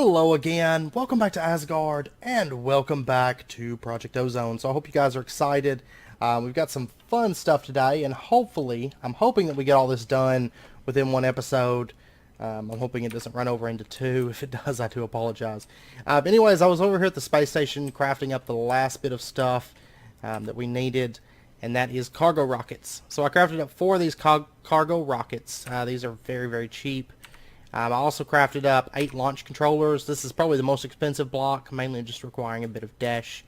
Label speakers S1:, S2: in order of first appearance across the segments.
S1: Hello again, welcome back to Asgard, and welcome back to Project Ozone. So I hope you guys are excited. We've got some fun stuff today, and hopefully, I'm hoping that we get all this done within one episode. I'm hoping it doesn't run over into two. If it does, I do apologize. Anyways, I was over here at the space station crafting up the last bit of stuff that we needed, and that is cargo rockets. So I crafted up 4 of these cargo rockets. These are very, very cheap. I also crafted up 8 launch controllers. This is probably the most expensive block, mainly just requiring a bit of dash.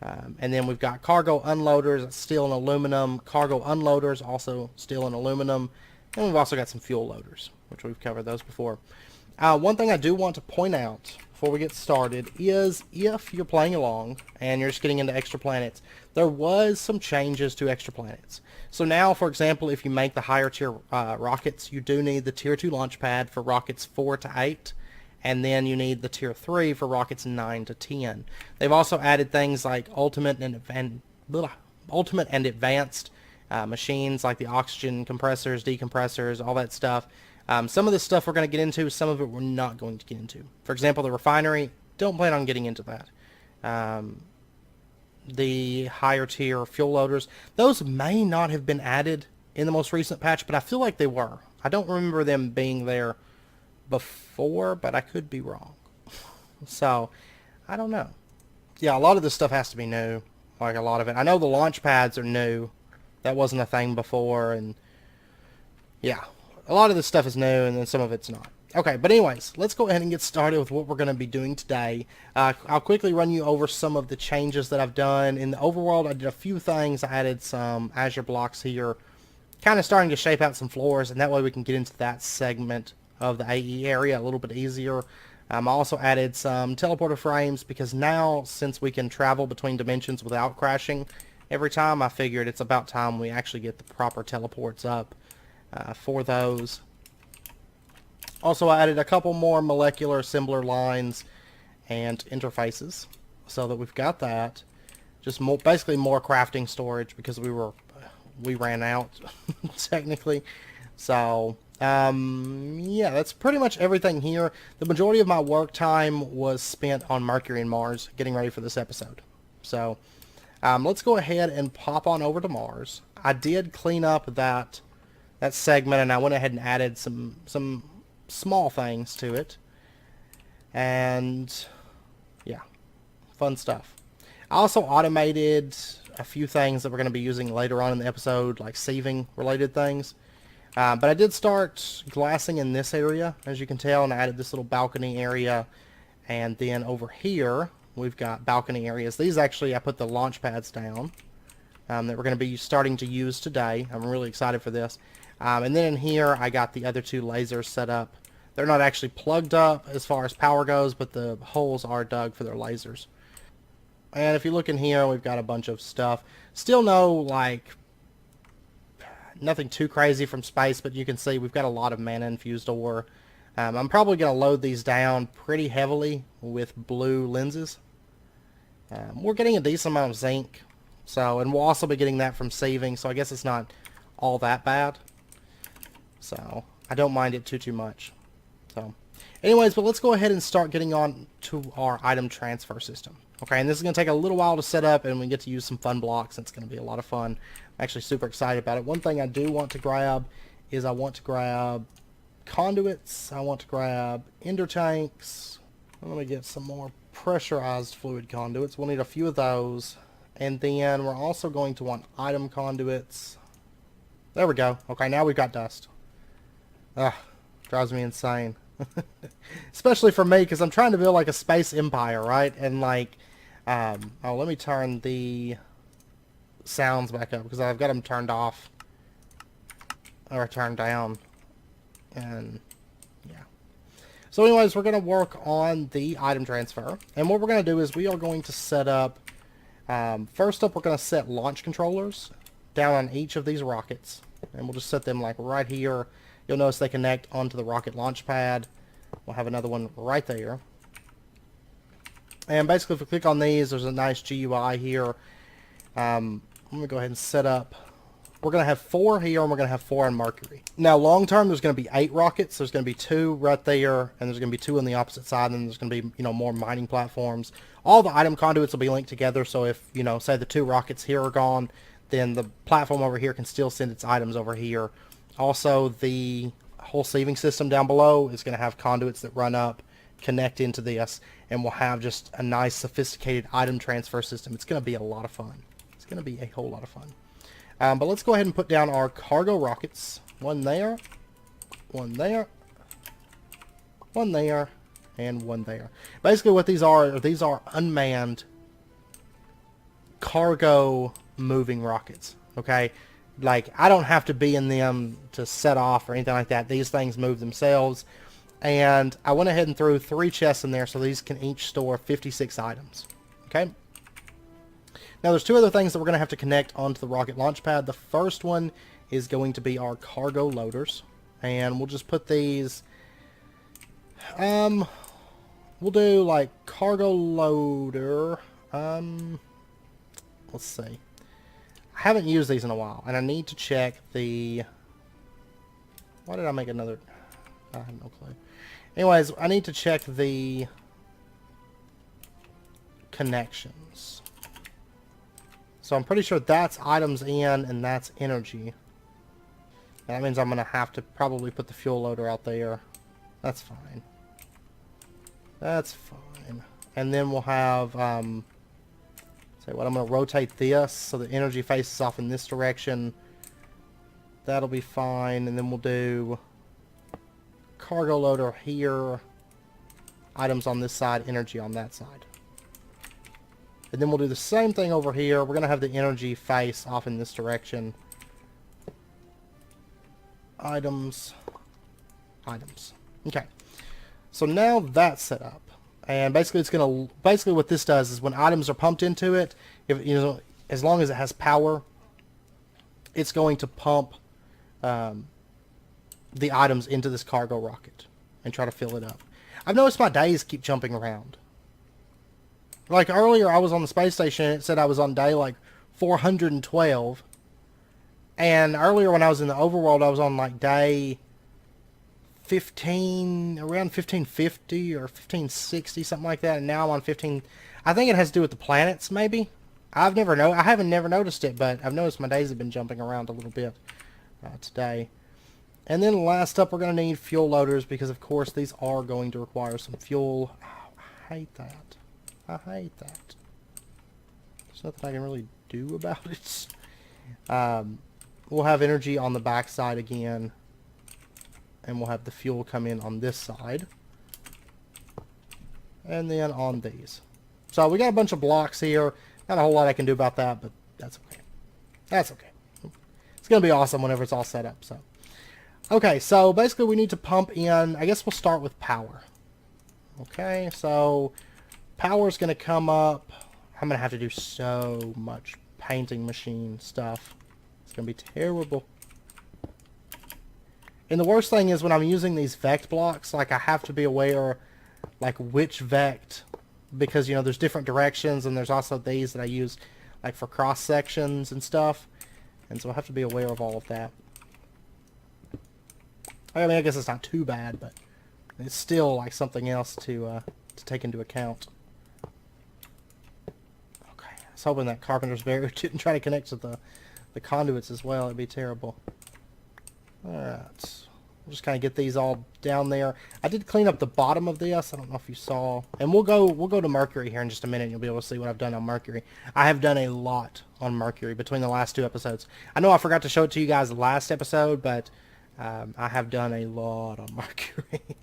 S1: And then we've got cargo unloaders, steel and aluminum. Cargo unloaders, also steel and aluminum. And we've also got some fuel loaders, which we've covered those before. One thing I do want to point out before we get started is if you're playing along and you're just getting into extra planets, there was some changes to extra planets. So now, for example, if you make the higher tier rockets, you do need the tier 2 launch pad for rockets 4 to 8, and then you need the tier 3 for rockets 9 to 10. They've also added things like ultimate and advanced machines like the oxygen compressors, decompressors, all that stuff. Some of this stuff we're going to get into, some of it we're not going to get into. For example, the refinery, don't plan on getting into that. The higher tier fuel loaders, those may not have been added in the most recent patch, but I feel like they were. I don't remember them being there before, but I could be wrong. So, I don't know. Yeah, a lot of this stuff has to be new. Like a lot of it. I know the launch pads are new. That wasn't a thing before, and yeah. A lot of this stuff is new, and then some of it's not. Okay, but anyways, let's go ahead and get started with what we're going to be doing today. I'll quickly run you over some of the changes that I've done. In the overworld, I did a few things. I added some Azure blocks here, kind of starting to shape out some floors, and that way we can get into that segment of the AE area a little bit easier. I also added some teleporter frames, because now, since we can travel between dimensions without crashing every time, I figured it's about time we actually get the proper teleports up for those. Also, I added a couple more molecular assembler lines and interfaces so that we've got that. Just more, basically more crafting storage, because we ran out technically. So yeah, that's pretty much everything here. The majority of my work time was spent on Mercury and Mars getting ready for this episode. So let's go ahead and pop on over to Mars. I did clean up that segment, and I went ahead and added some small things to it, and yeah, fun stuff. I also automated a few things that we're going to be using later on in the episode, like sieving related things, but I did start glassing in this area, as you can tell, and I added this little balcony area, and then over here we've got balcony areas. These actually, I put the launch pads down that we're going to be starting to use today. I'm really excited for this. And then in here, I got the other 2 lasers set up. They're not actually plugged up as far as power goes, but the holes are dug for their lasers. And if you look in here, we've got a bunch of stuff. Still nothing too crazy from space, but you can see we've got a lot of mana-infused ore. I'm probably going to load these down pretty heavily with blue lenses. We're getting a decent amount of zinc, and we'll also be getting that from sieving, so I guess it's not all that bad. So I don't mind it too much. So anyways, but let's go ahead and start getting on to our item transfer system. Okay, and this is going to take a little while to set up, and we get to use some fun blocks. It's going to be a lot of fun. I'm actually super excited about it. One thing I do want to grab is I want to grab conduits. I want to grab ender tanks. Let me get some more pressurized fluid conduits. We'll need a few of those. And then we're also going to want item conduits. There we go. Okay, now we've got dust. Ugh, drives me insane. Especially for me, because I'm trying to build like a space empire, right? And like, oh, let me turn the sounds back up, because I've got them turned off. Or turned down. And, yeah. So anyways, we're going to work on the item transfer. And what we're going to do is we are going to set up, first up we're going to set launch controllers down on each of these rockets. And we'll just set them like right here. You'll notice they connect onto the rocket launch pad. We'll have another one right there. And basically, if we click on these, there's a nice GUI here. Let me go ahead and set up we're going to have 4 here, and we're going to have 4 on Mercury. Now, long term, there's going to be 8 rockets. There's going to be 2 right there, and there's going to be 2 on the opposite side, and there's going to be, you know, more mining platforms. All the item conduits will be linked together, so if, you know, say the 2 rockets here are gone, then the platform over here can still send its items over here. Also, the whole sieving system down below is going to have conduits that run up, connect into this, and we'll have just a nice, sophisticated item transfer system. It's going to be a lot of fun. It's going to be a whole lot of fun. But let's go ahead and put down our cargo rockets. 1 there, 1 there, 1 there, and 1 there. Basically what these are unmanned cargo moving rockets. Okay? Like, I don't have to be in them to set off or anything like that. These things move themselves. And I went ahead and threw 3 chests in there, so these can each store 56 items. Okay? Now, there's 2 other things that we're going to have to connect onto the rocket launch pad. The first one is going to be our cargo loaders. And we'll just put these... we'll do, like, cargo loader... let's see. I haven't used these in a while, and I need to check the... Why did I make another... I have no clue. Anyways, I need to check the connections. So I'm pretty sure that's items in and that's energy. That means I'm going to have to probably put the fuel loader out there. That's fine. That's fine. And then we'll have... say what, I'm going to rotate this so the energy faces off in this direction. That'll be fine. And then we'll do... cargo loader here, items on this side, energy on that side. And then we'll do the same thing over here. We're going to have the energy face off in this direction. Items. Items. Okay. So now that's set up. And basically it's going to, basically what this does is when items are pumped into it, if, you know, as long as it has power, it's going to pump the items into this cargo rocket and try to fill it up. I've noticed my days keep jumping around. Like earlier I was on the space station and it said I was on day like 412. And earlier when I was in the overworld I was on like day 15, around 1550 or 1560, something like that. And now I'm on 15, I think it has to do with the planets maybe. I haven't never noticed it, but I've noticed my days have been jumping around a little bit today. And then last up, we're going to need fuel loaders because, of course, these are going to require some fuel. Oh, I hate that. I hate that. There's nothing I can really do about it. We'll have energy on the back side again. And we'll have the fuel come in on this side. And then on these. So we got a bunch of blocks here. Not a whole lot I can do about that, but that's okay. That's okay. It's going to be awesome whenever it's all set up, so... Okay, so basically we need to pump in, I guess we'll start with power. Okay, so power is going to come up. I'm going to have to do so much painting machine stuff. It's going to be terrible. And the worst thing is when I'm using these vect blocks, like I have to be aware like which vect, because you know there's different directions and there's also these that I use like for cross sections and stuff. And so I have to be aware of all of that. I mean, I guess it's not too bad, but it's still like something else to take into account. Okay, I was hoping that carpenter's barrier didn't try to connect to the conduits as well. It'd be terrible. Alright, we'll just kind of get these all down there. I did clean up the bottom of this. I don't know if you saw. And we'll go to Mercury here in just a minute. And you'll be able to see what I've done on Mercury. I have done a lot on Mercury between the last 2 episodes. I know I forgot to show it to you guys the last episode, but I have done a lot on Mercury.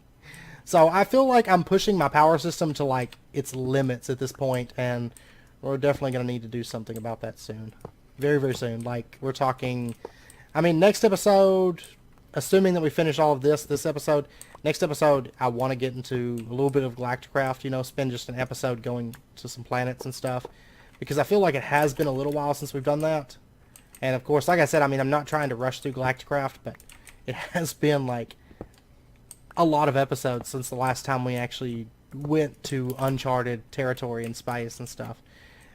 S1: So I feel like I'm pushing my power system to like its limits at this point, and we're definitely going to need to do something about that soon. Very, very soon. Like, we're talking... I mean, next episode, assuming that we finish all of this episode, next episode, I want to get into a little bit of Galacticraft, you know, spend just an episode going to some planets and stuff, because I feel like it has been a little while since we've done that. And, of course, like I said, I mean, I'm not trying to rush through Galacticraft, but it has been, like, a lot of episodes since the last time we actually went to uncharted territory in space and stuff.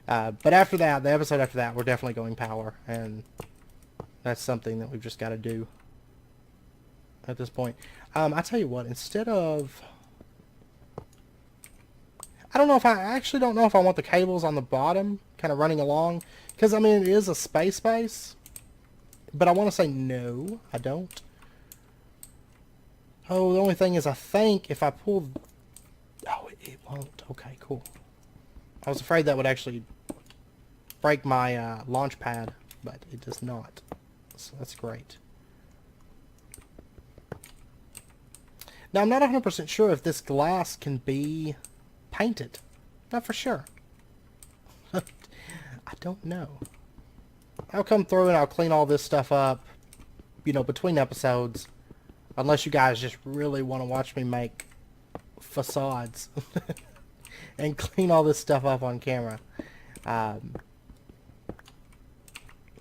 S1: But after that, the episode after that, we're definitely going power, and That's something that we've just got to do at this point. I tell you what, instead of... I don't know if I actually don't know if I want the cables on the bottom kind of running along. Because, I mean, it is a space base. But I want to say no, I don't. Oh, the only thing is I think if I pull... Oh, it won't. Okay, cool. I was afraid that would actually break my launch pad, but it does not. So that's great. Now, I'm not 100% sure if this glass can be painted. Not for sure. I don't know. I'll come through and I'll clean all this stuff up, you know, between episodes. Unless you guys just really want to watch me make facades and clean all this stuff up on camera. And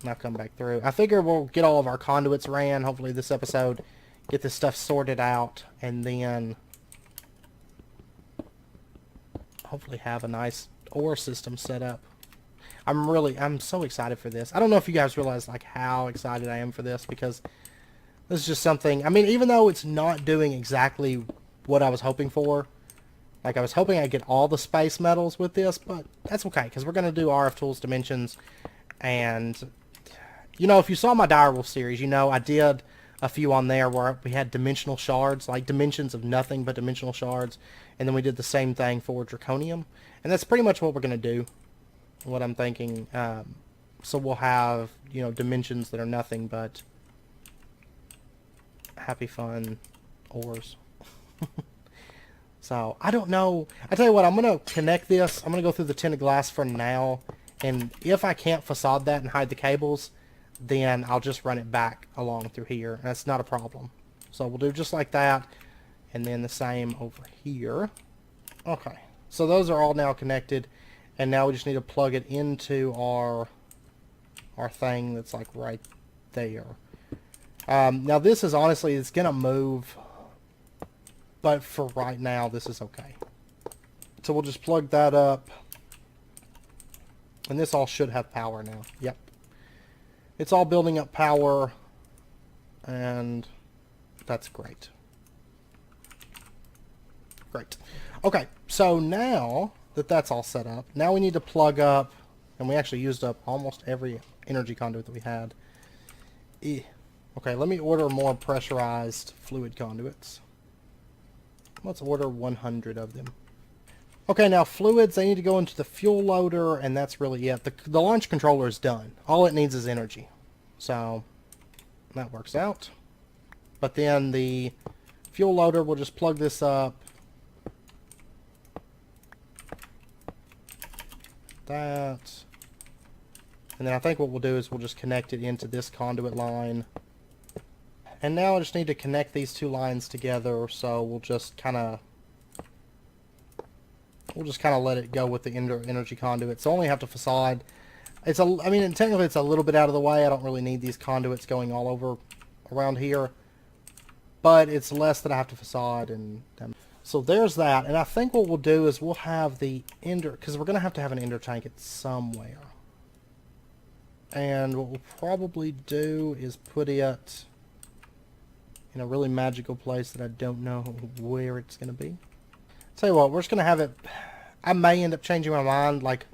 S1: I'll come back through. I figure we'll get all of our conduits ran, hopefully this episode, get this stuff sorted out, and then hopefully have a nice ore system set up. I'm so excited for this. I don't know if you guys realize like how excited I am for this, because this is just something, I mean, even though it's not doing exactly what I was hoping for, like I was hoping I'd get all the space metals with this, but that's okay, because we're going to do RF Tools Dimensions, and, you know, if you saw my Direwolf series, you know, I did a few on there where we had dimensional shards, like dimensions of nothing but dimensional shards, and then we did the same thing for Draconium, and that's pretty much what we're going to do, what I'm thinking. So we'll have, you know, dimensions that are nothing but happy fun ores. So I don't know. I tell you what, I'm gonna connect this. I'm gonna go through the tinted glass for now, and if I can't facade that and hide the cables, then I'll just run it back along through here. That's not a problem. So we'll do just like that, and then the same over here. Okay, so those are all now connected, and now we just need to plug it into our thing that's like right there. Now this is honestly, it's gonna move, but for right now this is okay. So we'll just plug that up, and this all should have power now. Yep, it's all building up power, and that's great. Great. Okay, so now that that's all set up, now we need to plug up, and we actually used up almost every energy conduit that we had. Okay, let me order more pressurized fluid conduits. Let's order 100 of them. Okay, now fluids, they need to go into the fuel loader, and that's really it. The launch controller is done. All it needs is energy. So, that works out. But then the fuel loader, we'll just plug this up. That. And then I think what we'll do is we'll just connect it into this conduit line. And now I just need to connect these two lines together, so we'll just kind of let it go with the energy conduit. So I only have to facade. I mean, technically it's a little bit out of the way. I don't really need these conduits going all over around here, but it's less that I have to facade. And so there's that. And I think what we'll do is we'll have the because we're going to have an ender tank at somewhere. And what we'll probably do is put it in a really magical place that I don't know where it's going to be. Tell you what, we're just going to have it... I may end up changing my mind, like,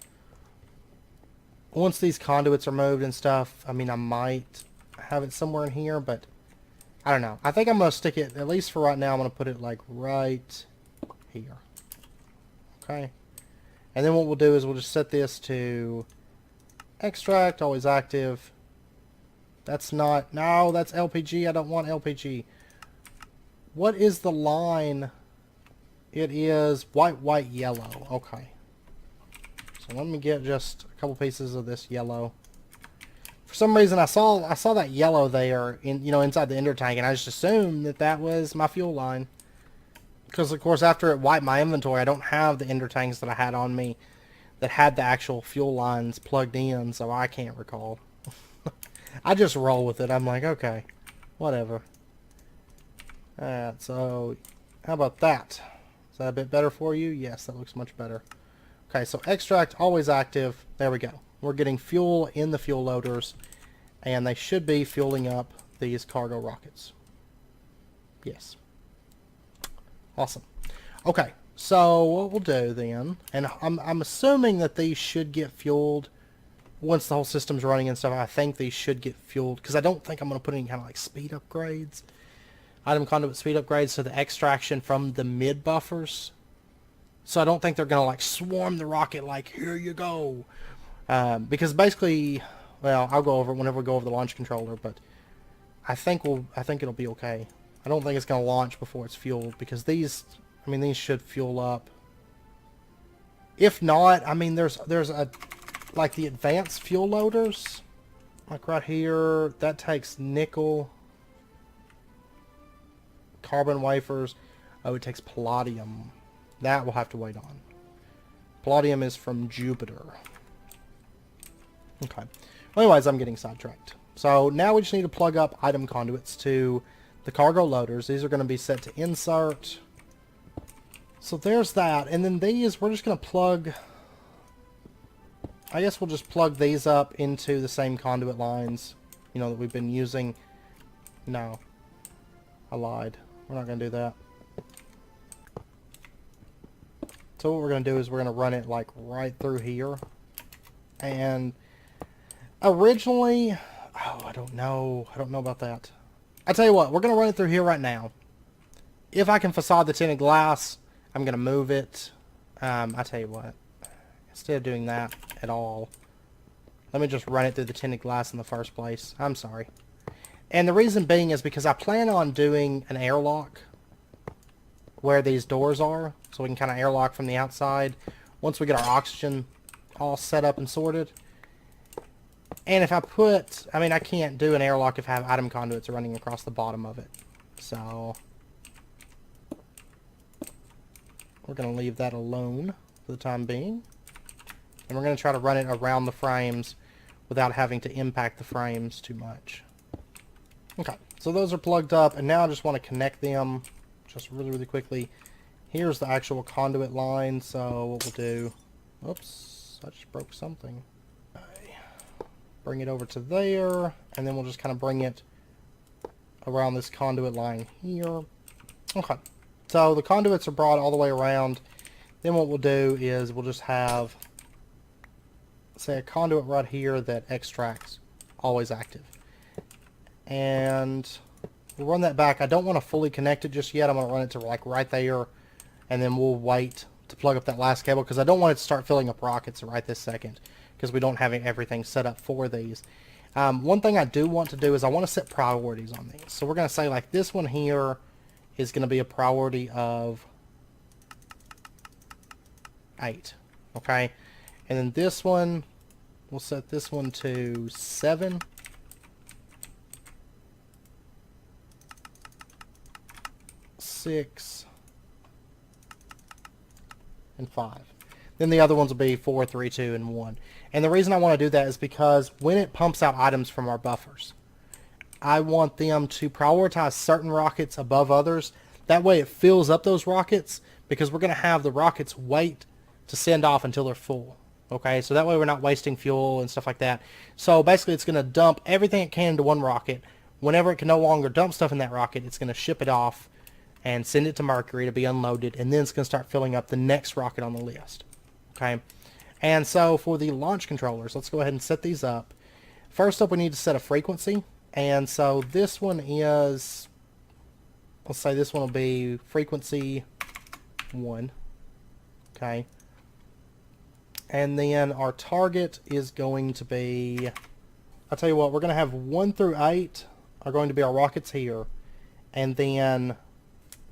S1: once these conduits are moved and stuff, I mean, I might have it somewhere in here, but I don't know. I think I'm going to stick it, at least for right now, I'm going to put it, like, right here. Okay? And then what we'll do is we'll just set this to extract, always active. That's not... No, that's LPG. I don't want LPG. What is the line? It is white, white, yellow. Okay. So let me get just a couple pieces of this yellow. For some reason, I saw that yellow there, inside the ender tank, and I just assumed that that was my fuel line. Because, of course, after it wiped my inventory, I don't have the ender tanks that I had on me that had the actual fuel lines plugged in, so I can't recall. I just roll with it. I'm like, okay, whatever. So, how about that? Is that a bit better for you? Yes, that looks much better. Okay, so extract, always active. There we go. We're getting fuel in the fuel loaders. and they should be fueling up these cargo rockets. Yes. Awesome. Okay, so what we'll do then, and I'm assuming that these should get fueled once the whole system's running and stuff. I think these should get fueled, because I don't think I'm going to put any kind of like speed upgrades. Item conduit speed upgrades to the extraction from the mid buffers. So I don't think they're going to like swarm the rocket like, here you go. Because basically, well, I'll go over it whenever we go over the launch controller, but I think it'll be okay. I don't think it's going to launch before it's fueled, because these should fuel up. If not, I mean, there's a, like the advanced fuel loaders, like right here, that takes nickel, carbon wafers. Oh, it takes palladium. That we'll have to wait on. Palladium is from Jupiter. Okay. Well, anyways, I'm getting sidetracked. So now we just need to plug up item conduits to the cargo loaders. These are going to be set to insert. So there's that. And then these, we're just going to plug... I guess we'll just plug these up into the same conduit lines, you know, that we've been using. No. I lied. We're not going to do that. So what we're going to do is we're going to run it like right through here. And originally, oh, I don't know about that. I tell you what, we're going to run it through here right now. If I can facade the tinted glass, I'm going to move it. I tell you what, instead of doing that at all, let me just run it through the tinted glass in the first place. I'm sorry. And the reason being is because I plan on doing an airlock where these doors are, so we can kind of airlock from the outside once we get our oxygen all set up and sorted. And if I put, I mean, I can't do an airlock if I have item conduits running across the bottom of it. So we're going to leave that alone for the time being. And we're going to try to run it around the frames without having to impact the frames too much. Okay, so those are plugged up, and now I just want to connect them just really, really quickly. Here's the actual conduit line, so what we'll do... Oops, I just broke something. Okay. Bring it over to there, and then we'll just kind of bring it around this conduit line here. Okay, so the conduits are brought all the way around. Then what we'll do is we'll just have, say, a conduit right here that extracts, always active. And we'll run that back. I don't want to fully connect it just yet. I'm going to run it to like right there, and then we'll wait to plug up that last cable, because I don't want it to start filling up rockets right this second, because we don't have everything set up for these. One thing I do want to do is I want to set priorities on these. So we're going to say like this one here is going to be a priority of 8. Okay, and then this one, we'll set this one to 7. 6 and 5. Then the other ones will be 4, 3, 2, and 1. And the reason I want to do that is because when it pumps out items from our buffers, I want them to prioritize certain rockets above others. That way it fills up those rockets, because we're going to have the rockets wait to send off until they're full. Okay, so that way we're not wasting fuel and stuff like that. So basically it's going to dump everything it can into one rocket. Whenever it can no longer dump stuff in that rocket, it's going to ship it off and send it to Mercury to be unloaded, and then it's going to start filling up the next rocket on the list. Okay, and so for the launch controllers, let's go ahead and set these up. First up, we need to set a frequency, and so this one is, let's say this one will be frequency 1. Okay, and then our target is going to be, I'll tell you what, we're going to have 1 through 8 are going to be our rockets here, and then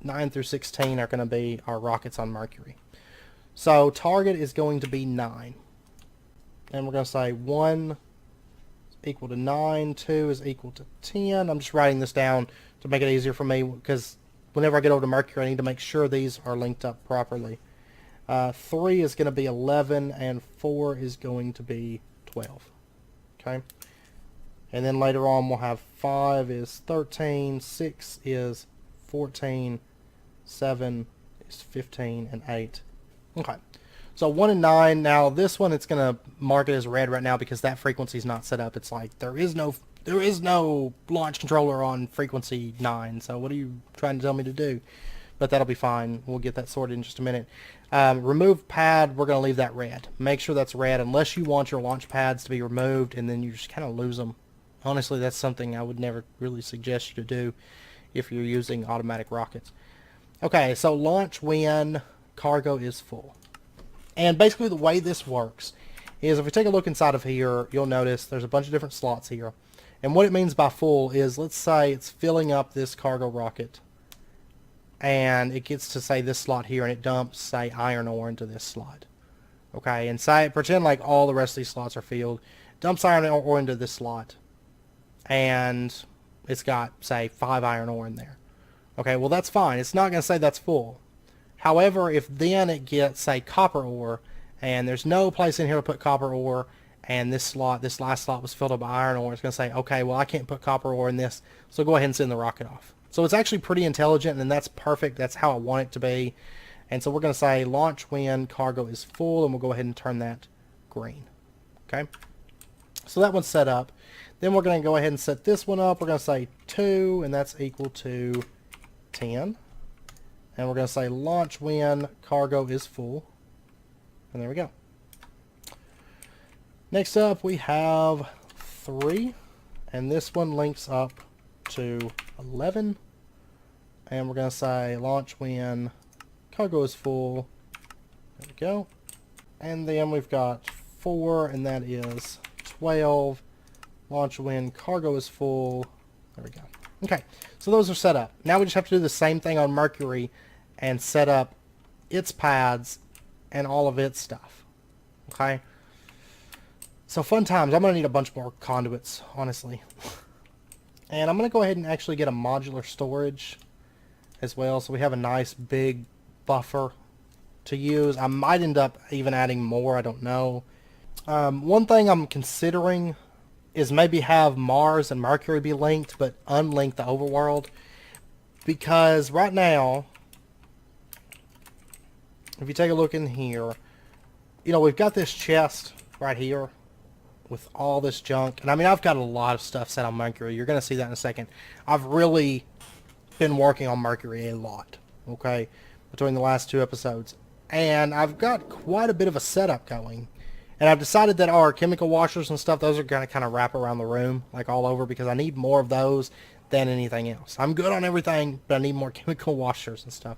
S1: 9 through 16 are going to be our rockets on Mercury. So target is going to be 9. And we're going to say 1 is equal to 9, 2 is equal to 10. I'm just writing this down to make it easier for me, because whenever I get over to Mercury, I need to make sure these are linked up properly. 3 is going to be 11, and 4 is going to be 12. Okay? And then later on we'll have 5 is 13, 6 is 14, 7 is 15, and 8. Okay. So 1 and 9. Now this one, it's going to mark it as red right now because that frequency is not set up. It's like there is no launch controller on frequency 9. So what are you trying to tell me to do? But that'll be fine. We'll get that sorted in just a minute. Remove pad, we're going to leave that red. Make sure that's red unless you want your launch pads to be removed and then you just kind of lose them. Honestly, that's something I would never really suggest you to do if you're using automatic rockets. Okay, so launch when cargo is full. And basically the way this works is if we take a look inside of here, you'll notice there's a bunch of different slots here. And what it means by full is, let's say it's filling up this cargo rocket. And it gets to, say, this slot here, and it dumps, say, iron ore into this slot. Okay, and say, pretend like all the rest of these slots are filled. Dumps iron ore into this slot. And it's got, say, 5 iron ore in there. Okay, well, that's fine. It's not going to say that's full. However, if then it gets, say, copper ore, and there's no place in here to put copper ore, and this last slot was filled up by iron ore, it's going to say, okay, well, I can't put copper ore in this, so go ahead and send the rocket off. So it's actually pretty intelligent, and that's perfect. That's how I want it to be. And so we're going to say launch when cargo is full, and we'll go ahead and turn that green. Okay? So that one's set up. Then we're going to go ahead and set this one up. We're going to say 2, and that's equal to 10. And we're going to say launch when cargo is full. And there we go. Next up, we have 3. And this one links up to 11. And we're going to say launch when cargo is full. There we go. And then we've got 4, and that is 12. Launch when cargo is full. There we go. Okay, so those are set up. Now we just have to do the same thing on Mercury and set up its pads and all of its stuff. Okay? So fun times. I'm going to need a bunch more conduits, honestly. And I'm going to go ahead and actually get a modular storage as well, so we have a nice big buffer to use. I might end up even adding more, I don't know. One thing I'm considering is maybe have Mars and Mercury be linked, but unlink the overworld. Because right now, if you take a look in here, you know, we've got this chest right here with all this junk. And I mean, I've got a lot of stuff set on Mercury. You're going to see that in a second. I've really been working on Mercury a lot, okay, between the last 2 episodes. And I've got quite a bit of a setup going. And I've decided that our chemical washers and stuff, those are going to kind of wrap around the room, like all over, because I need more of those than anything else. I'm good on everything, but I need more chemical washers and stuff.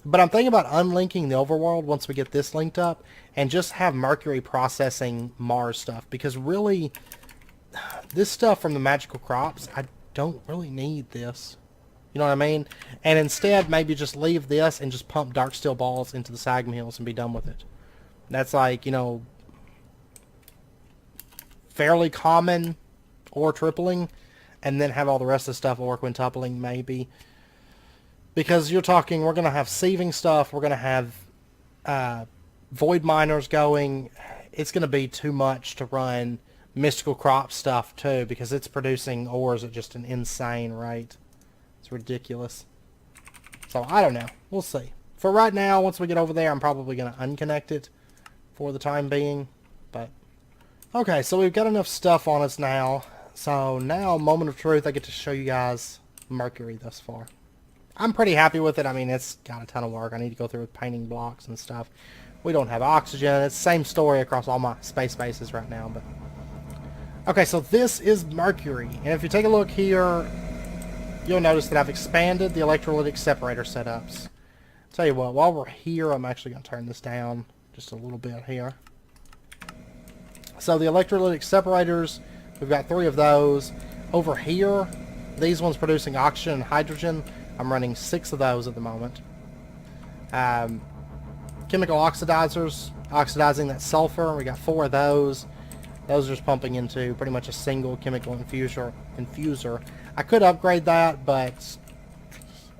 S1: But I'm thinking about unlinking the overworld once we get this linked up and just have Mercury processing Mars stuff, because really, this stuff from the magical crops, I don't really need this. You know what I mean? And instead, maybe just leave this and just pump dark steel balls into the SAG mills and be done with it. That's like, you know, fairly common ore tripling, and then have all the rest of the stuff ore quintupling maybe. Because you're talking, we're going to have sieving stuff, we're going to have void miners going. It's going to be too much to run mystical crop stuff too, because it's producing ores at just an insane rate. It's ridiculous. So I don't know. We'll see. For right now, once we get over there, I'm probably going to unconnect it for the time being. But okay, so we've got enough stuff on us now. So now, moment of truth, I get to show you guys Mercury thus far. I'm pretty happy with it. I mean, it's got a ton of work. I need to go through with painting blocks and stuff. We don't have oxygen. It's the same story across all my space bases right now. But okay, so this is Mercury. And if you take a look here, you'll notice that I've expanded the electrolytic separator setups. Tell you what, while we're here, I'm actually going to turn this down just a little bit here. So the electrolytic separators, we've got 3 of those. Over here, these ones producing oxygen and hydrogen. I'm running 6 of those at the moment. Chemical oxidizers, oxidizing that sulfur. We got 4 of those. Those are just pumping into pretty much a single chemical infuser. I could upgrade that, but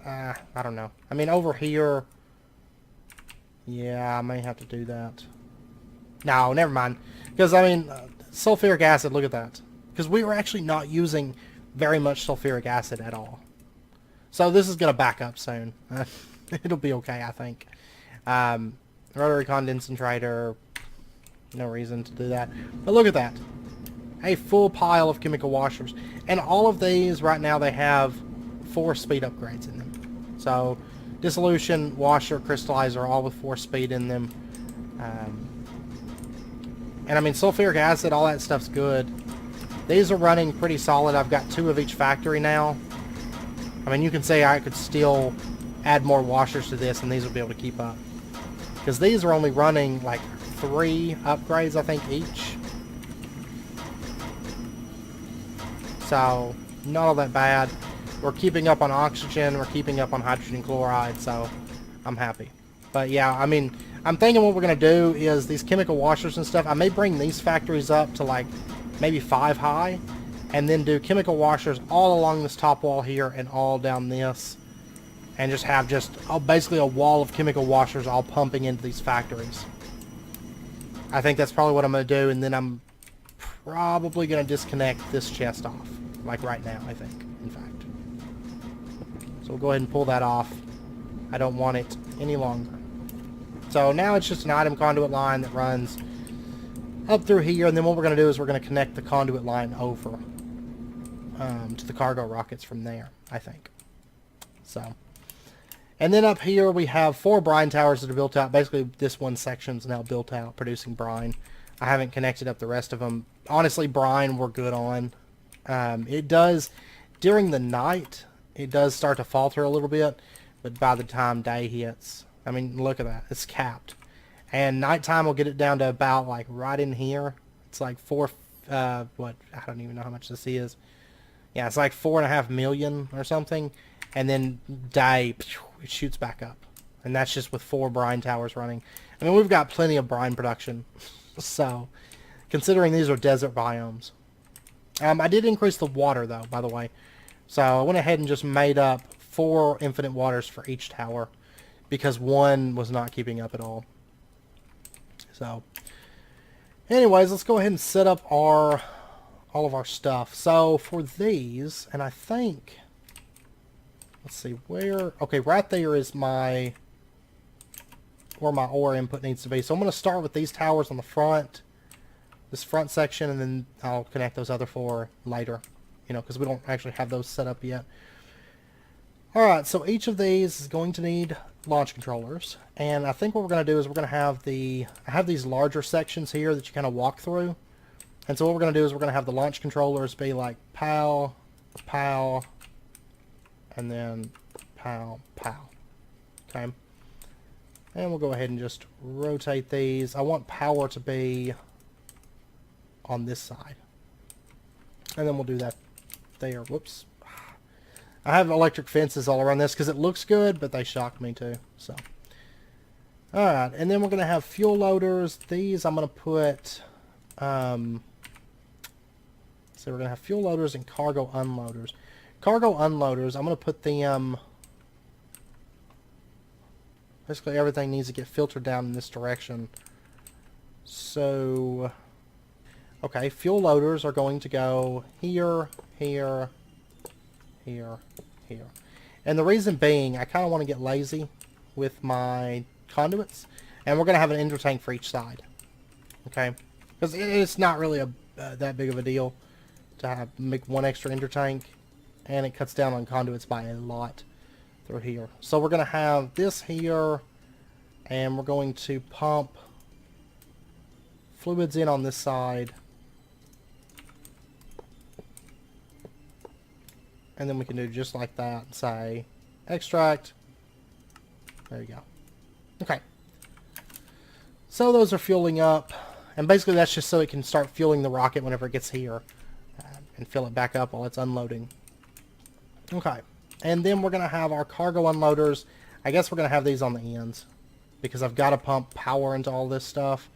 S1: I don't know. I mean, over here, yeah, I may have to do that. No, never mind. Because, I mean, sulfuric acid, look at that. Because we were actually not using very much sulfuric acid at all. So this is going to back up soon. It'll be okay, I think. Rotary condensator, no reason to do that. But look at that. A full pile of chemical washers. And all of these, right now, they have 4 speed upgrades in them. So, dissolution, washer, crystallizer, all with 4 speed in them. And I mean, sulfuric acid, all that stuff's good. These are running pretty solid. I've got 2 of each factory now. I mean, you can say I could still add more washers to this, and these will be able to keep up. Because these are only running, like, 3 upgrades, I think, each. So, not all that bad. We're keeping up on oxygen. We're keeping up on hydrogen chloride, so I'm happy. But, yeah, I mean, I'm thinking what we're going to do is these chemical washers and stuff, I may bring these factories up to, like, maybe 5 high, and then do chemical washers all along this top wall here and all down this, and just have basically a wall of chemical washers all pumping into these factories. I think that's probably what I'm going to do, and then I'm probably going to disconnect this chest off, like right now, I think, in fact. So we'll go ahead and pull that off. I don't want it any longer. So now it's just an item conduit line that runs up through here, and then what we're going to do is we're going to connect the conduit line over to the cargo rockets from there, I think. So, and then up here we have 4 brine towers that are built out. Basically, this one section's now built out, producing brine. I haven't connected up the rest of them. Honestly, brine we're good on. It does, during the night, it does start to falter a little bit, but by the time day hits, I mean, look at that. It's capped. And nighttime will get it down to about, like, right in here. It's like 4, what, I don't even know how much this is. Yeah, it's like 4.5 million or something. And then day, it shoots back up. And that's just with 4 brine towers running. I mean, we've got plenty of brine production. So, considering these are desert biomes. I did increase the water, though, by the way. So, I went ahead and just made up 4 infinite waters for each tower, because one was not keeping up at all. So, anyways, let's go ahead and set up all of our stuff. So, for these, and I think, let's see, where, okay, right there is where my ore input needs to be. So I'm going to start with these towers on the front, this front section, and then I'll connect those other 4 later, you know, because we don't actually have those set up yet. Alright, so each of these is going to need launch controllers, and I think what we're going to do is we're going to have I have these larger sections here that you kind of walk through, and so what we're going to do is we're going to have the launch controllers be like POW, POW, and then POW, POW. Okay. And we'll go ahead and just rotate these. I want power to be on this side. And then we'll do that there. Whoops. I have electric fences all around this because it looks good, but they shocked me too. So, alright. And then we're going to have fuel loaders. These I'm going to put... so we're going to have fuel loaders and cargo unloaders. Cargo unloaders, I'm going to put them... Basically, everything needs to get filtered down in this direction. So, okay, fuel loaders are going to go here, here, here, here. And the reason being, I kind of want to get lazy with my conduits. And we're going to have an ender tank for each side. Okay? Because it's not really that big of a deal to make one extra ender tank. And it cuts down on conduits by a lot through here. So we're going to have this here, and we're going to pump fluids in on this side, and then we can do just like that. Say extract. There you go. Okay, so those are fueling up, and basically that's just so it can start fueling the rocket whenever it gets here, and fill it back up while it's unloading. Okay. And then we're going to have our cargo unloaders. I guess we're going to have these on the ends, because I've got to pump power into all this stuff.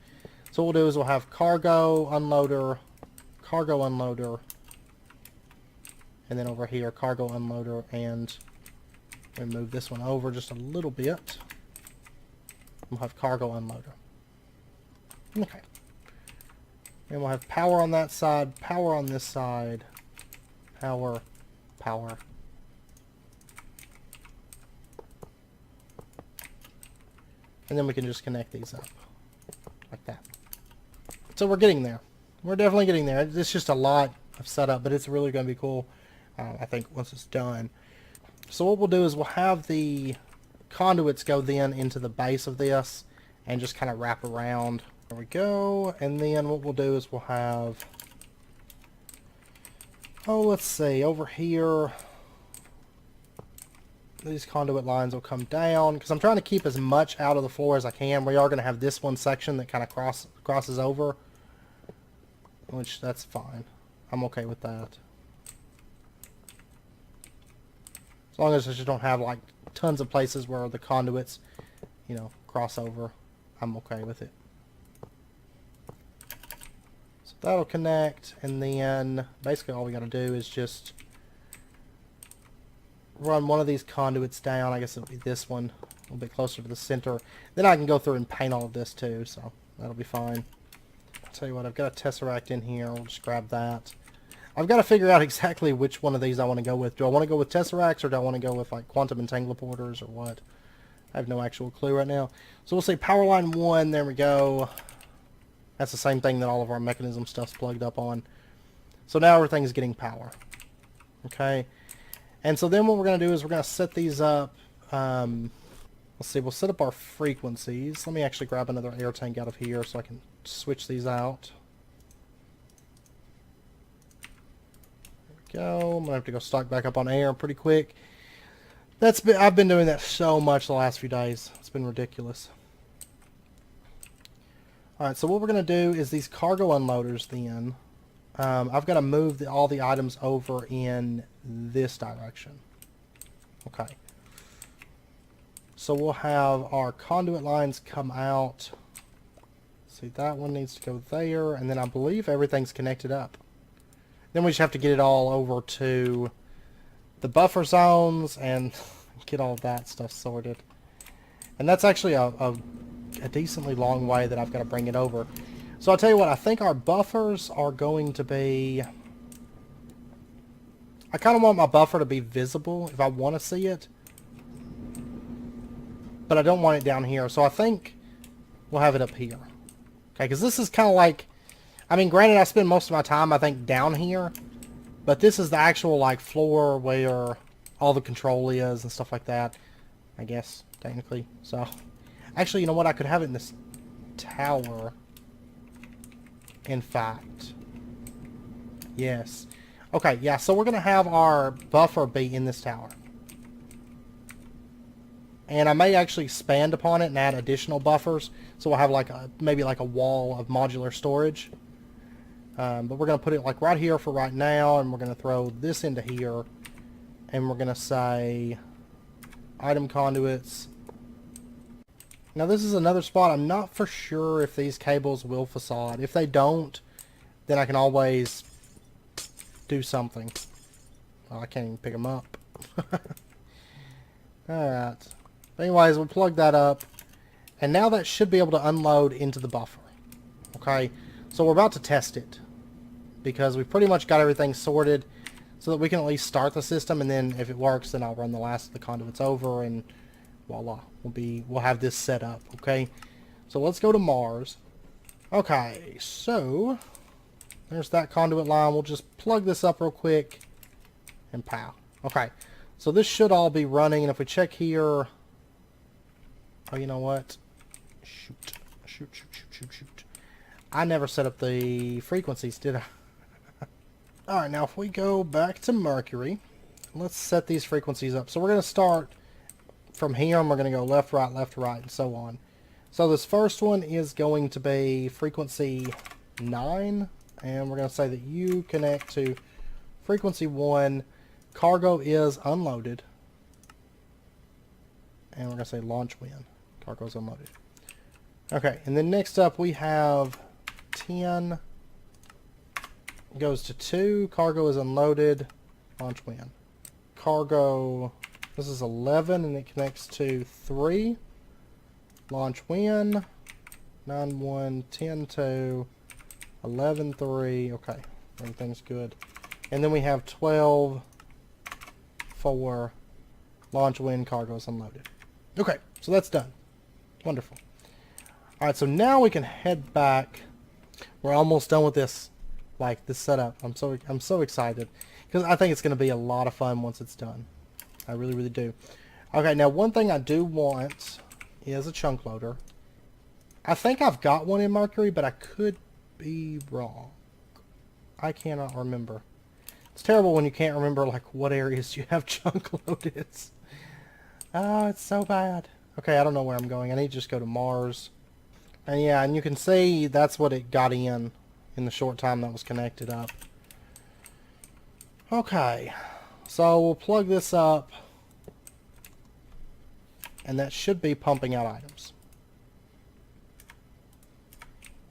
S1: So what we'll do is we'll have cargo unloader, and then over here cargo unloader, and we move this one over just a little bit. We'll have cargo unloader. Okay. And we'll have power on that side, power on this side, power, power. And then we can just connect these up. Like that. So we're getting there. We're definitely getting there. It's just a lot of setup, but it's really going to be cool, I think, once it's done. So what we'll do is we'll have the conduits go then into the base of this and just kind of wrap around. There we go. And then what we'll do is we'll have... Oh, let's see. Over here... These conduit lines will come down because I'm trying to keep as much out of the floor as I can. We are going to have this one section that kind of crosses over, which that's fine. I'm okay with that. As long as I just don't have like tons of places where the conduits, you know, cross over, I'm okay with it. So that'll connect, and then basically all we got to do is just run one of these conduits down. I guess it'll be this one, a little bit closer to the center. Then I can go through and paint all of this too, so that'll be fine. I'll tell you what, I've got a Tesseract in here. We'll just grab that. I've got to figure out exactly which one of these I want to go with. Do I want to go with Tesseracts, or do I want to go with like quantum entangleporters, or what? I have no actual clue right now. So we'll say power line 1. There we go. That's the same thing that all of our mechanism stuff's plugged up on. So now everything's getting power. Okay. And so then what we're going to do is we're going to set these up. Let's see, we'll set up our frequencies. Let me actually grab another air tank out of here so I can switch these out. There we go. I'm going to have to go stock back up on air pretty quick. I've been doing that so much the last few days. It's been ridiculous. Alright, so what we're going to do is these cargo unloaders then. I've got to move all the items over in this direction. Okay. So we'll have our conduit lines come out. See, that one needs to go there, and then I believe everything's connected up. Then we just have to get it all over to the buffer zones and get all of that stuff sorted. And that's actually a decently long way that I've got to bring it over. So I'll tell you what, I think our buffers are going to be... I kind of want my buffer to be visible if I want to see it. But I don't want it down here. So I think we'll have it up here. Okay, because this is kind of like... I mean, granted, I spend most of my time, I think, down here. But this is the actual, like, floor where all the control is and stuff like that. I guess, technically. So, actually, you know what? I could have it in this tower... In fact. Yes. Okay, yeah, so we're going to have our buffer be in this tower. And I may actually expand upon it and add additional buffers. So we'll have like maybe like a wall of modular storage. But we're going to put it like right here for right now. And we're going to throw this into here. And we're going to say item conduits. Now this is another spot. I'm not for sure if these cables will facade. If they don't, then I can always do something. Oh, I can't even pick them up. Alright. Anyways, we'll plug that up. And now that should be able to unload into the buffer. Okay? So we're about to test it. Because we've pretty much got everything sorted so that we can at least start the system. And then if it works, then I'll run the last of the conduits over and... voila, we'll have this set up, okay? So let's go to Mars. Okay, so there's that conduit line. We'll just plug this up real quick and pow. Okay, so this should all be running, and if we check here, oh, you know what? Shoot. I never set up the frequencies, did I? Alright, now if we go back to Mercury, let's set these frequencies up. So we're going to start from here, and we're going to go left, right, and so on. So this first one is going to be frequency 9, and we're going to say that you connect to frequency 1. Cargo is unloaded. And we're going to say launch when. Cargo is unloaded. Okay, and then next up we have 10. Goes to 2. Cargo is unloaded. Launch when. Cargo... This is 11, and it connects to 3. Launch when. 9, 1, 10, 2, 11, 3. Okay, everything's good. And then we have 12, 4. Launch when cargo is unloaded. Okay, so that's done. Wonderful. Alright, so now we can head back. We're almost done with this, like, this setup. I'm so excited. Because I think it's going to be a lot of fun once it's done. I really, really do. Okay, now one thing I do want is a chunk loader. I think I've got one in Mercury, but I could be wrong. I cannot remember. It's terrible when you can't remember, like, what areas you have chunk loaded. Oh, it's so bad. Okay, I don't know where I'm going. I need to just go to Mars. And yeah, and you can see that's what it got in the short time that was connected up. Okay, so we'll plug this up. And that should be pumping out items.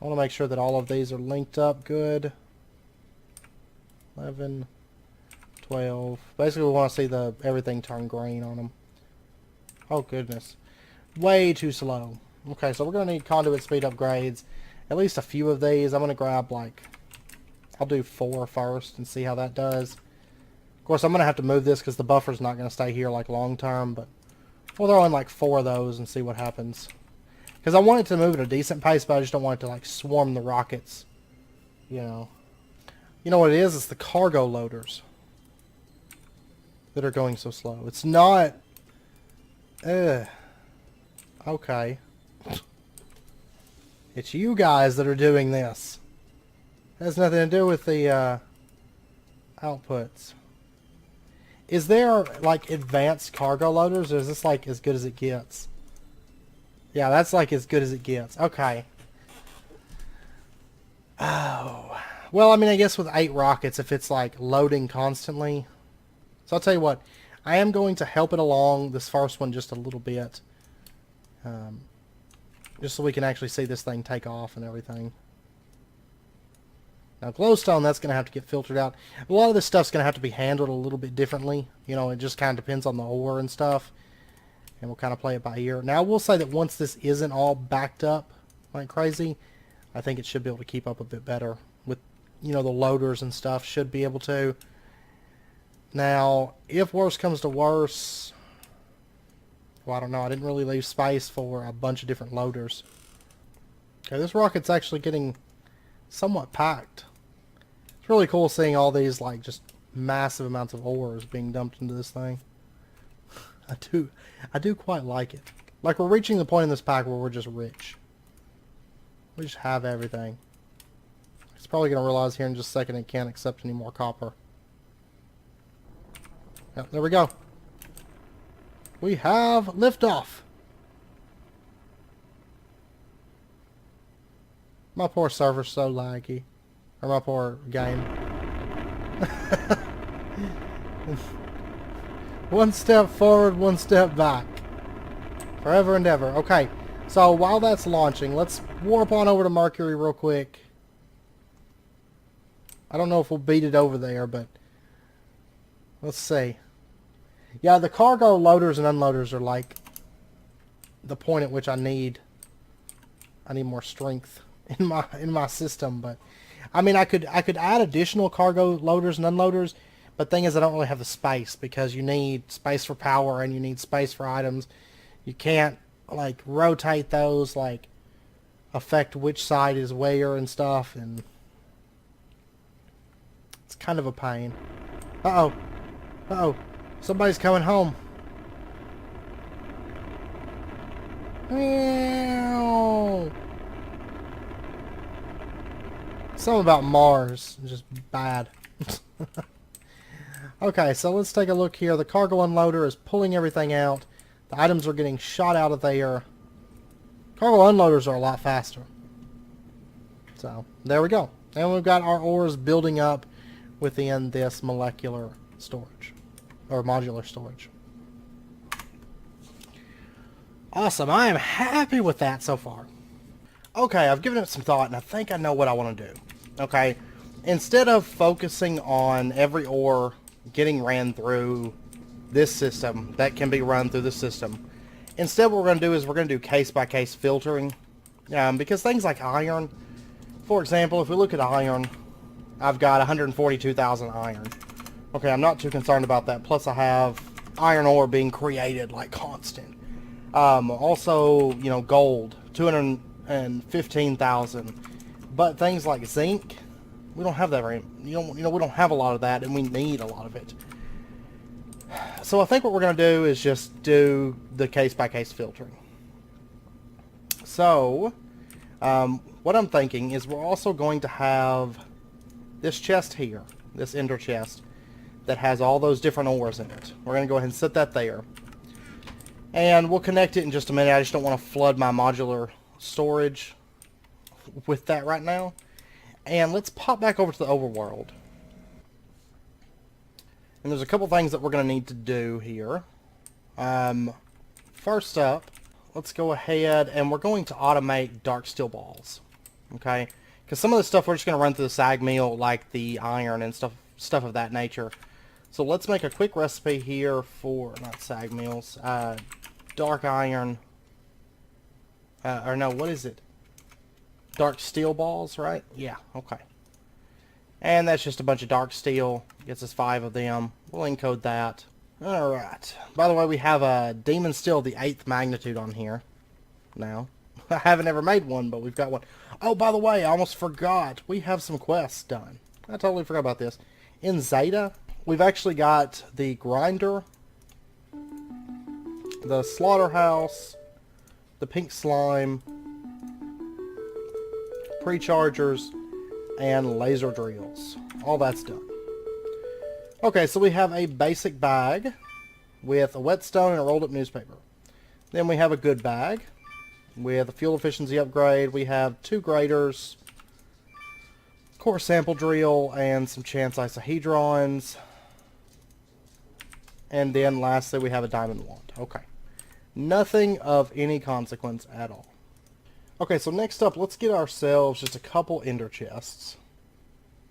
S1: I want to make sure that all of these are linked up good. 11, 12. Basically, we want to see everything turn green on them. Oh, goodness. Way too slow. Okay, so we're going to need conduit speed upgrades. At least a few of these. I'm going to grab, like, I'll do 4 first and see how that does. Of course, I'm going to have to move this because the buffer's not going to stay here, like, long term. But we'll throw in, like, 4 of those and see what happens. Because I want it to move at a decent pace, but I just don't want it to, like, swarm the rockets. You know. You know what it is? It's the cargo loaders that are going so slow. It's not... Okay. It's you guys that are doing this. It has nothing to do with the outputs. Is there, like, advanced cargo loaders, or is this, like, as good as it gets? Yeah, that's, like, as good as it gets. Okay. Oh. Well, I mean, I guess with 8 rockets, if it's, like, loading constantly. So I'll tell you what. I am going to help it along, this first one, just a little bit. Just so we can actually see this thing take off and everything. Now, glowstone, that's going to have to get filtered out. A lot of this stuff's going to have to be handled a little bit differently. You know, it just kind of depends on the ore and stuff. And we'll kind of play it by ear. Now, I will say that once this isn't all backed up like crazy, I think it should be able to keep up a bit better. With, you know, the loaders and stuff should be able to. Now, if worse comes to worse... Well, I don't know. I didn't really leave space for a bunch of different loaders. Okay, this rocket's actually getting somewhat packed. It's really cool seeing all these, like, just massive amounts of ores being dumped into this thing. I do quite like it. Like, we're reaching the point in this pack where we're just rich. We just have everything. It's probably going to realize here in just a second it can't accept any more copper. Yep, there we go. We have liftoff. My poor server's so laggy. Or my poor game. One step forward, one step back. Forever and ever. Okay, so while that's launching, let's warp on over to Mercury real quick. I don't know if we'll beat it over there, but let's see. Yeah, the cargo loaders and unloaders are like the point at which I need more strength in my system. But I mean, I could add additional cargo loaders and unloaders, but thing is, I don't really have the space because you need space for power and you need space for items. You can't, like, rotate those, like, affect which side is where and stuff, and it's kind of a pain. Uh-oh. Uh-oh. Somebody's coming home. Meow. Something about Mars is just bad. Okay, so let's take a look here. The cargo unloader is pulling everything out. The items are getting shot out of there. Cargo unloaders are a lot faster. So, there we go. And we've got our ores building up within this molecular storage. Or modular storage. Awesome. I am happy with that so far. Okay, I've given it some thought, and I think I know what I want to do. Okay, instead of focusing on every ore getting ran through this system that can be run through the system, instead what we're going to do is we're going to do case-by-case filtering. Because things like iron, for example, if we look at iron, I've got 142,000 iron. Okay, I'm not too concerned about that. Plus I have iron ore being created like constant. Also, you know, gold, 215,000. But things like zinc, we don't have that very, we don't have a lot of that, and we need a lot of it. So I think what we're going to do is just do the case-by-case filtering. So, what I'm thinking is we're also going to have this chest here, this ender chest, that has all those different ores in it. We're going to go ahead and set that there. And we'll connect it in just a minute. I just don't want to flood my modular storage with that right now. And let's pop back over to the overworld. And there's a couple things that we're going to need to do here. First up, let's go ahead and we're going to automate dark steel balls. Okay? Because some of the stuff we're just going to run through the sag mill, like the iron and stuff of that nature. So let's make a quick recipe here for, not sag mills, dark iron, or no, what is it? Dark steel balls, right? Yeah, okay. And that's just a bunch of dark steel. Gets us 5 of them. We'll encode that. Alright. By the way, we have a demon steel of the 8th magnitude on here now. I haven't ever made one, but we've got one. Oh, by the way, I almost forgot. We have some quests done. I totally forgot about this. In Zeta, we've actually got the grinder, the slaughterhouse, the pink slime, pre-chargers, and laser drills. All that's done. Okay, so we have a basic bag with a whetstone and a rolled up newspaper. Then we have a good bag with a fuel efficiency upgrade. We have 2 graders, core sample drill, and some chance isohedrons. And then lastly we have a diamond wand. Okay. Nothing of any consequence at all. Okay, so next up, let's get ourselves just a couple ender chests.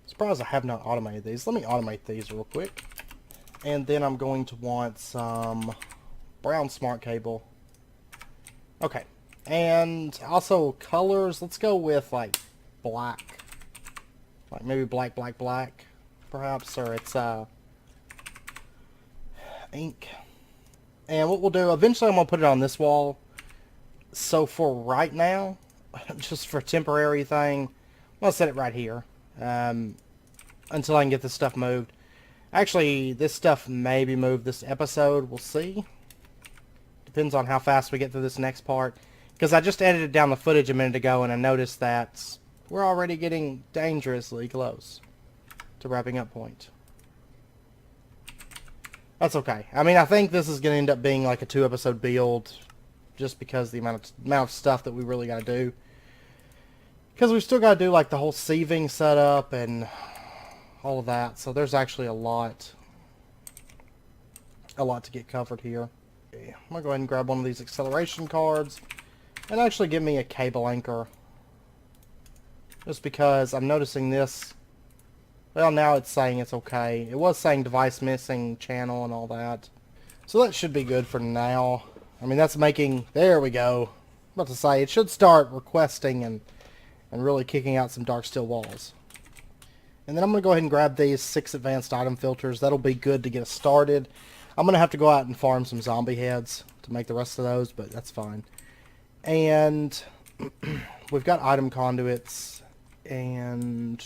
S1: Surprised I have not automated these. Let me automate these real quick. And then I'm going to want some brown smart cable. Okay. And also colors, let's go with like black. Like maybe black, perhaps, or it's ink. And what we'll do, eventually I'm going to put it on this wall. So for right now, just for a temporary thing, I'm going to set it right here. Until I can get this stuff moved. Actually, this stuff may be moved this episode. We'll see. Depends on how fast we get through this next part. Because I just edited down the footage a minute ago and I noticed that we're already getting dangerously close to wrapping up point. That's okay. I mean, I think this is going to end up being like a 2-episode build. Just because the amount of stuff that we really got to do. Because we've still got to do like the whole sieving setup and all of that. So there's actually a lot to get covered here. Okay, I'm going to go ahead and grab one of these acceleration cards. And actually give me a cable anchor. Just because I'm noticing this. Well, now it's saying it's okay. It was saying device missing channel and all that. So that should be good for now. I mean, that's making... There we go. I'm about to say, it should start requesting and really kicking out some dark steel walls. And then I'm going to go ahead and grab these 6 advanced item filters. That'll be good to get us started. I'm going to have to go out and farm some zombie heads to make the rest of those, but that's fine. And we've got item conduits. And...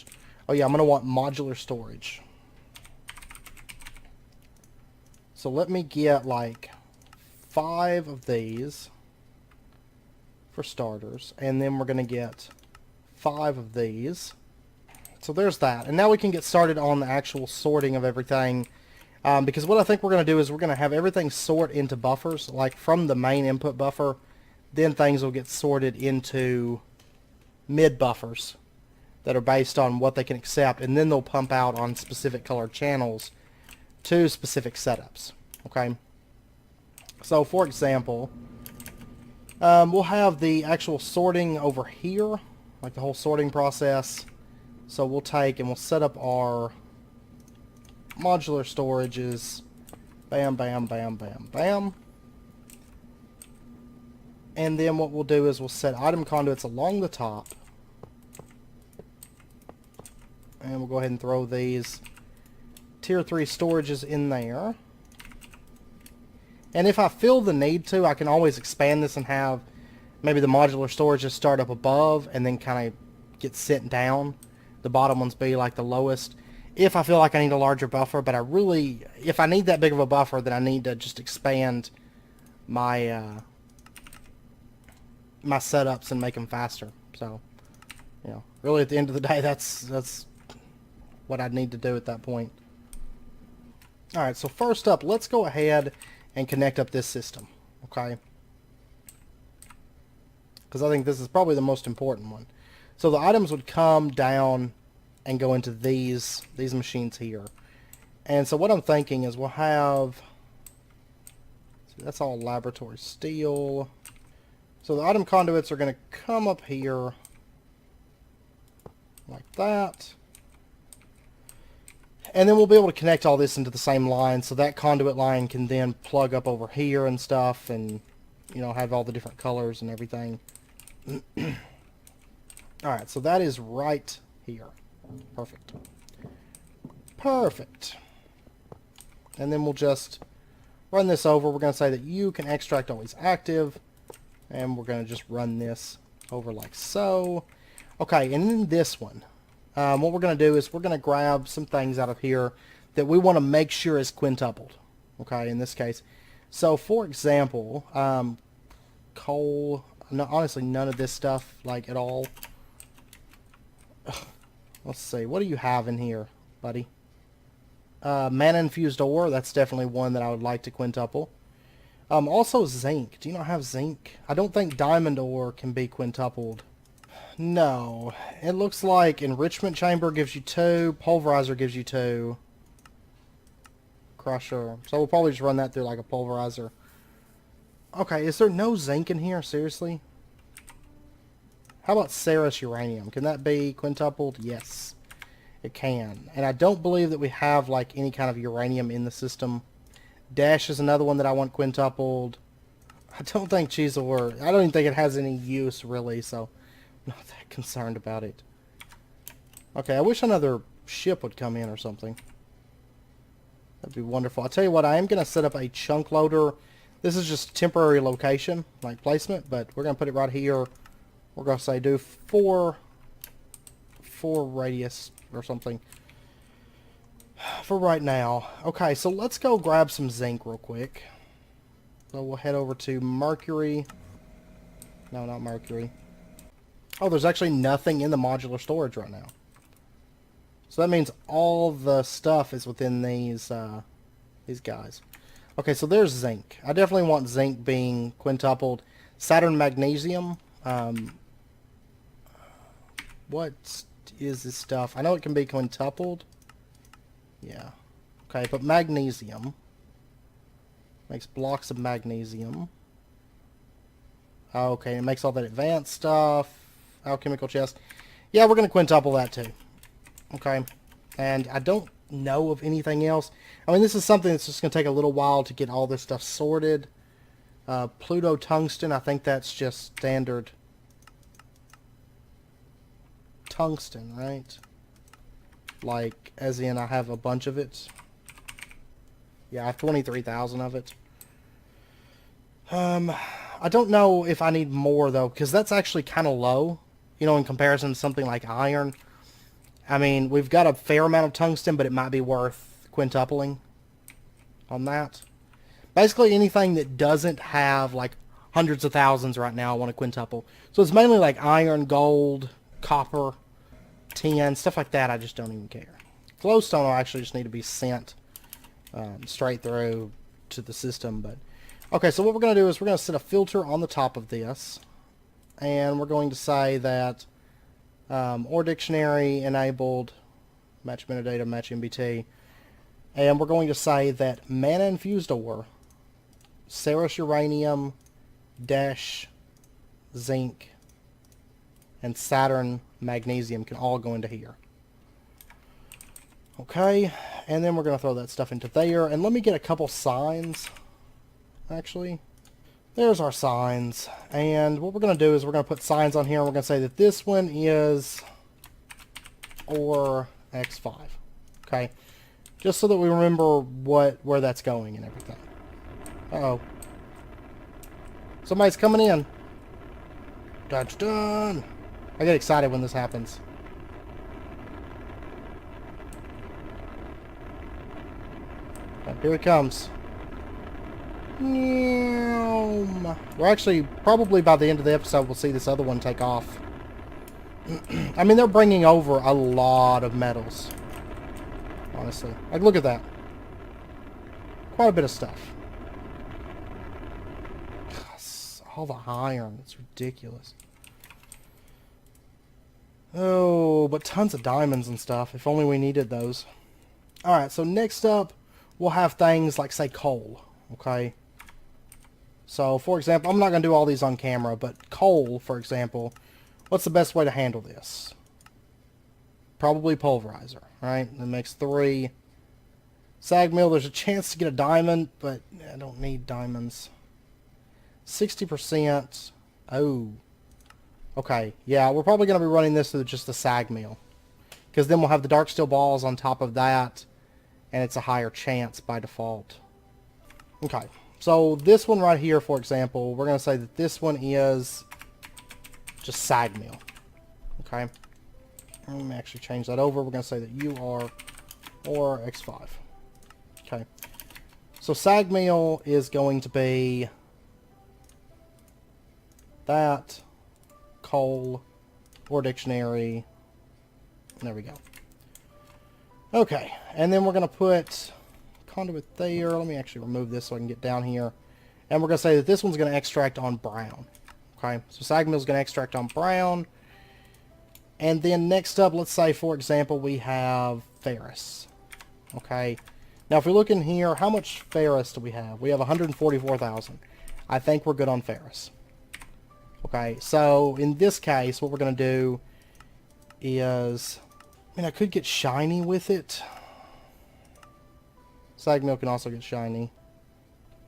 S1: oh yeah, I'm going to want modular storage. So let me get like 5 of these for starters, and then we're going to get 5 of these. So there's that. And now we can get started on the actual sorting of everything, because what I think we're going to do is we're going to have everything sort into buffers, like from the main input buffer, then things will get sorted into mid buffers that are based on what they can accept, and then they'll pump out on specific colored channels to specific setups. Okay? So, for example, we'll have the actual sorting over here, like the whole sorting process. So we'll take and we'll set up our modular storages. Bam, bam, bam, bam, bam. And then what we'll do is we'll set item conduits along the top. And we'll go ahead and throw these tier 3 storages in there. And if I feel the need to, I can always expand this and have maybe the modular storage just start up above and then kind of get sent down. The bottom ones be like the lowest. If I feel like I need a larger buffer, but if I need that big of a buffer, then I need to just expand my my setups and make them faster. So, really at the end of the day, that's what I'd need to do at that point. All right, so first up, let's go ahead and connect up this system, okay? Because I think this is probably the most important one. So the items would come down and go into these machines here. And so what I'm thinking is we'll have, see, that's all laboratory steel. So the item conduits are going to come up here like that. And then we'll be able to connect all this into the same line, so that conduit line can then plug up over here and stuff, and have all the different colors and everything. Alright, so that is right here. Perfect. Perfect. And then we'll just run this over. We're going to say that you can extract always active, and we're going to just run this over like so. Okay, and then this one. What we're going to do is we're going to grab some things out of here that we want to make sure is quintupled. Okay, in this case. So, for example, coal. No, honestly, none of this stuff, like, at all. Let's see. What do you have in here, buddy? Mana-infused ore. That's definitely one that I would like to quintuple. Also, zinc. Do you not have zinc? I don't think diamond ore can be quintupled. No. It looks like enrichment chamber gives you 2. Pulverizer gives you 2. Crusher. So we'll probably just run that through like a pulverizer. Okay, is there no zinc in here? Seriously? How about Ceres uranium? Can that be quintupled? Yes, it can. And I don't believe that we have like any kind of uranium in the system. Dash is another one that I want quintupled. I don't think Cheezel, I don't even think it has any use really, so I'm not that concerned about it. Okay, I wish another ship would come in or something. That'd be wonderful. I'll tell you what, I am going to set up a chunk loader. This is just temporary location, like placement, but we're going to put it right here. We're going to say do 4 radius or something for right now. Okay, so let's go grab some zinc real quick. So we'll head over to Mercury. No, not Mercury. Oh, there's actually nothing in the modular storage right now. So that means all the stuff is within these guys. Okay, so there's zinc. I definitely want zinc being quintupled. Saturn magnesium. What is this stuff? I know it can be quintupled. Yeah. Okay, but magnesium. Makes blocks of magnesium. Okay, it makes all that advanced stuff. Alchemical chest. Yeah, we're going to quintuple that too. Okay. And I don't know of anything else. I mean, this is something that's just going to take a little while to get all this stuff sorted. Pluto tungsten, I think that's just standard tungsten, right? Like, as in I have a bunch of it. Yeah, I have 23,000 of it. I don't know if I need more, though, because that's actually kind of low, in comparison to something like iron. I mean, we've got a fair amount of tungsten, but it might be worth quintupling on that. Basically, anything that doesn't have, like, hundreds of thousands right now, I want to quintuple. So it's mainly, like, iron, gold, copper, tin, stuff like that. I just don't even care. Glowstone will actually just need to be sent straight through to the system, but... Okay, so what we're going to do is we're going to set a filter on the top of this, and we're going to say that ore dictionary enabled, match metadata, match MBT, and we're going to say that mana infused ore, Ceres uranium, dash zinc, and Saturn magnesium can all go into here. Okay, and then we're going to throw that stuff into there, and let me get a couple signs. Actually, there's our signs, and what we're going to do is we're going to put signs on here, and we're going to say that this one is or X5, okay, just so that we remember where that's going and everything. Uh-oh. Somebody's coming in. Dun. I get excited when this happens. Here it comes. We're actually, probably by the end of the episode, we'll see this other one take off. I mean, they're bringing over a lot of metals. Honestly. Like, look at that. Quite a bit of stuff. Gosh, all the iron. It's ridiculous. Oh, but tons of diamonds and stuff. If only we needed those. Alright, so next up, we'll have things like, say, coal. Okay? So, for example, I'm not going to do all these on camera, but coal, for example, what's the best way to handle this? Probably pulverizer, right? That makes 3. Sag mill, there's a chance to get a diamond, but I don't need diamonds. 60%. Oh. Okay, yeah, we're probably going to be running this through just the sag mill. Because then we'll have the dark steel balls on top of that, and it's a higher chance by default. Okay, so this one right here, for example, we're going to say that this one is just sag mill. Okay, let me actually change that over. We're going to say that you are or X5. Okay, so sag mill is going to be that, coal, or dictionary. There we go. Okay, and then we're going to put conduit there. Let me actually remove this so I can get down here. And we're going to say that this one's going to extract on brown. Okay, so sag mill is going to extract on brown. And then next up, let's say, for example, we have ferrous. Okay, now if we look in here, how much ferrous do we have? We have 144,000. I think we're good on ferrous. Okay, so in this case, what we're going to do is, I mean, I could get shiny with it. Sag mill can also get shiny.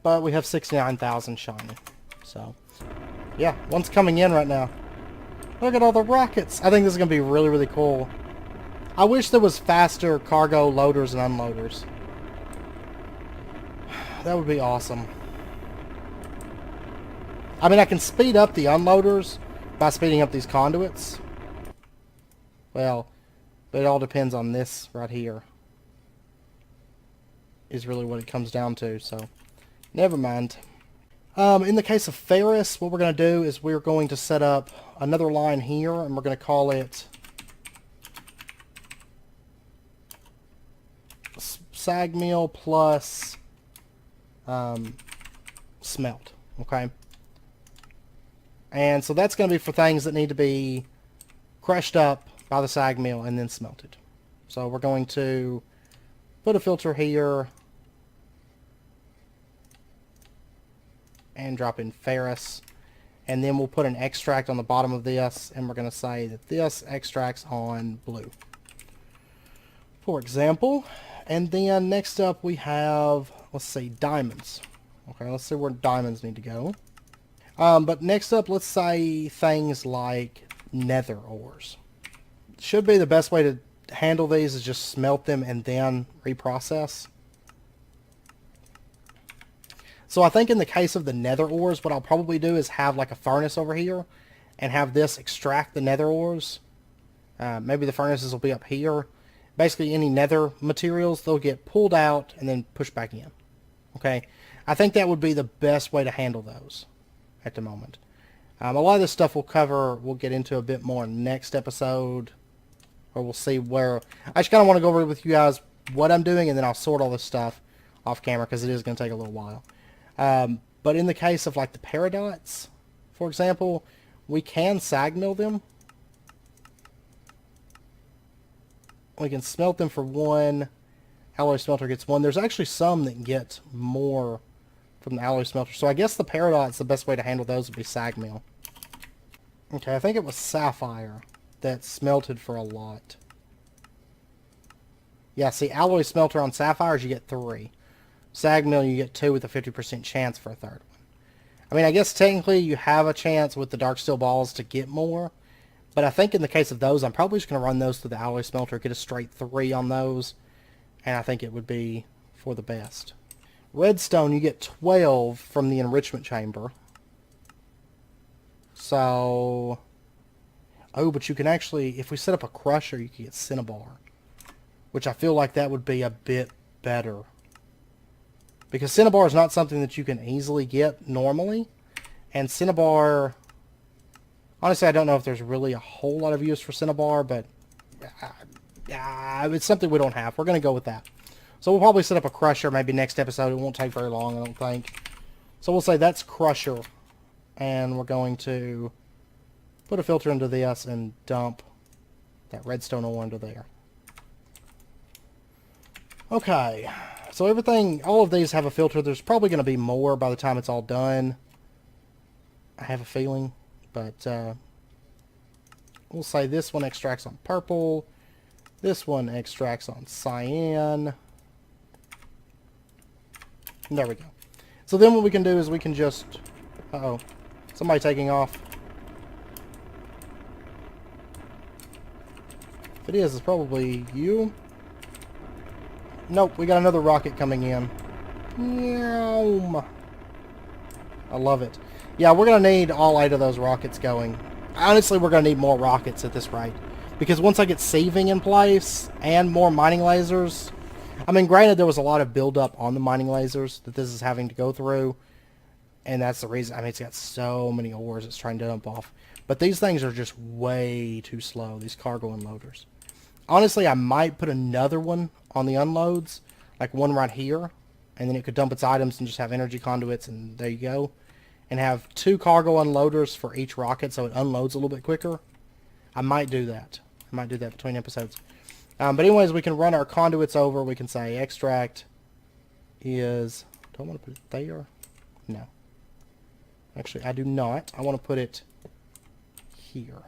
S1: But we have 69,000 shiny. So, yeah, one's coming in right now. Look at all the rockets. I think this is going to be really, really cool. I wish there was faster cargo loaders and unloaders. That would be awesome. I mean, I can speed up the unloaders by speeding up these conduits. Well, but it all depends on this right here. Is really what it comes down to, so never mind. In the case of ferrous, what we're going to do is we're going to set up another line here, and we're going to call it sag mill plus smelt. Okay, and so that's going to be for things that need to be crushed up by the sag mill and then smelted. So we're going to put a filter here and drop in ferrous, and then we'll put an extract on the bottom of this, and we're going to say that this extracts on blue, for example. And then next up we have, let's see, diamonds. Okay, let's see where diamonds need to go. But next up, let's say things like nether ores. Should be the best way to handle these is just smelt them and then reprocess. So I think in the case of the nether ores, what I'll probably do is have like a furnace over here and have this extract the nether ores. Maybe the furnaces will be up here. Basically any nether materials, they'll get pulled out and then pushed back in. Okay, I think that would be the best way to handle those at the moment. A lot of this stuff we'll get into a bit more next episode, or we'll see where. I just kind of want to go over with you guys what I'm doing, and then I'll sort all this stuff off camera because it is going to take a little while. But in the case of like the paradots, for example, we can sag mill them. We can smelt them for 1. Alloy smelter gets 1. There's actually some that get more from the alloy smelter. So I guess the paradots, the best way to handle those would be sag mill. Okay, I think it was sapphire that smelted for a lot. Yeah, see, alloy smelter on sapphires, you get 3. Sag mill, you get 2 with a 50% chance for a third one. I mean, I guess technically you have a chance with the dark steel balls to get more. But I think in the case of those, I'm probably just going to run those through the alloy smelter, get a straight 3 on those. And I think it would be for the best. Redstone, you get 12 from the enrichment chamber. So... Oh, but you can actually... If we set up a crusher, you can get cinnabar. Which I feel like that would be a bit better. Because cinnabar is not something that you can easily get normally. And cinnabar... Honestly, I don't know if there's really a whole lot of use for cinnabar, but... it's something we don't have. We're going to go with that. So we'll probably set up a crusher maybe next episode. It won't take very long, I don't think. So we'll say that's crusher. And we're going to put a filter into this and dump that redstone ore into there. Okay. So everything, all of these have a filter. There's probably going to be more by the time it's all done. I have a feeling. But we'll say this one extracts on purple. This one extracts on cyan. There we go. So then what we can do is we can just... Uh-oh. Somebody taking off. If it is, it's probably you. Nope, we got another rocket coming in. Meow. I love it. Yeah, we're going to need all 8 of those rockets going. Honestly, we're going to need more rockets at this rate. Because once I get sieving in place and more mining lasers... I mean, granted, there was a lot of buildup on the mining lasers that this is having to go through. And that's the reason. I mean, it's got so many ores it's trying to dump off. But these things are just way too slow, these cargo unloaders. Honestly, I might put another one on the unloads. Like one right here. And then it could dump its items and just have energy conduits. And there you go. And have 2 cargo unloaders for each rocket so it unloads a little bit quicker. I might do that. I might do that between episodes. But anyways, we can run our conduits over. We can say extract is... Do I want to put it there? No. Actually, I do not. I want to put it here.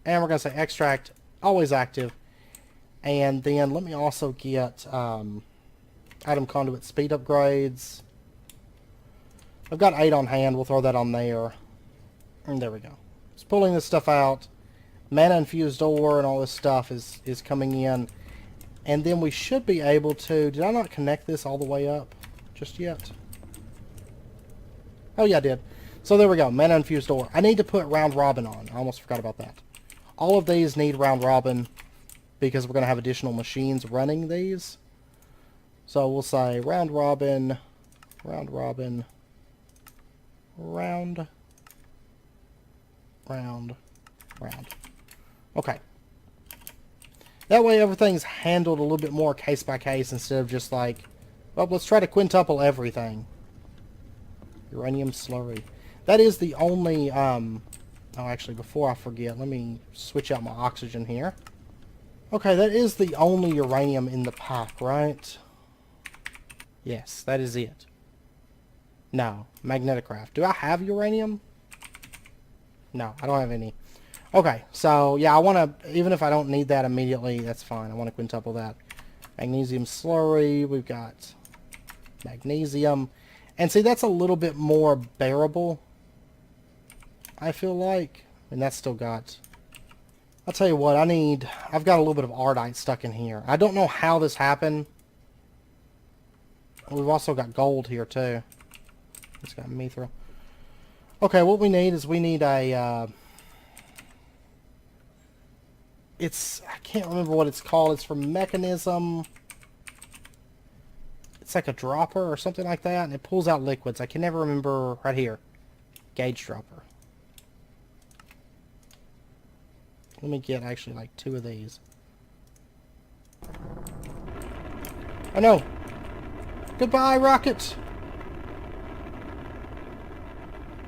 S1: And we're going to say extract, always active. And then let me also get item conduit speed upgrades. I've got 8 on hand. We'll throw that on there. And there we go. It's pulling this stuff out. Mana infused ore and all this stuff is coming in. And then we should be able to... Did I not connect this all the way up just yet? Oh yeah, I did. So there we go. Mana infused ore. I need to put round robin on. I almost forgot about that. All of these need round robin because we're going to have additional machines running these. So we'll say round robin, round robin, round, round, round. Okay. That way everything's handled a little bit more case by case instead of just like, well, let's try to quintuple everything. Uranium slurry. That is the only, oh, actually, before I forget, let me switch out my oxygen here. Okay, that is the only uranium in the pack, right? Yes, that is it. No, magneticraft. Do I have uranium? No, I don't have any. Okay, so, yeah, I want to, even if I don't need that immediately, that's fine. I want to quintuple that. Magnesium slurry, we've got magnesium. And see, that's a little bit more bearable, I feel like. And that's still got... I'll tell you what, I've got a little bit of ardite stuck in here. I don't know how this happened. We've also got gold here, too. It's got mithril. Okay, what we need is we need a... I can't remember what it's called. It's from Mechanism. It's like a dropper or something like that, and it pulls out liquids. I can never remember. Right here. Gauge dropper. Let me get actually like 2 of these. Oh no! Goodbye, rocket!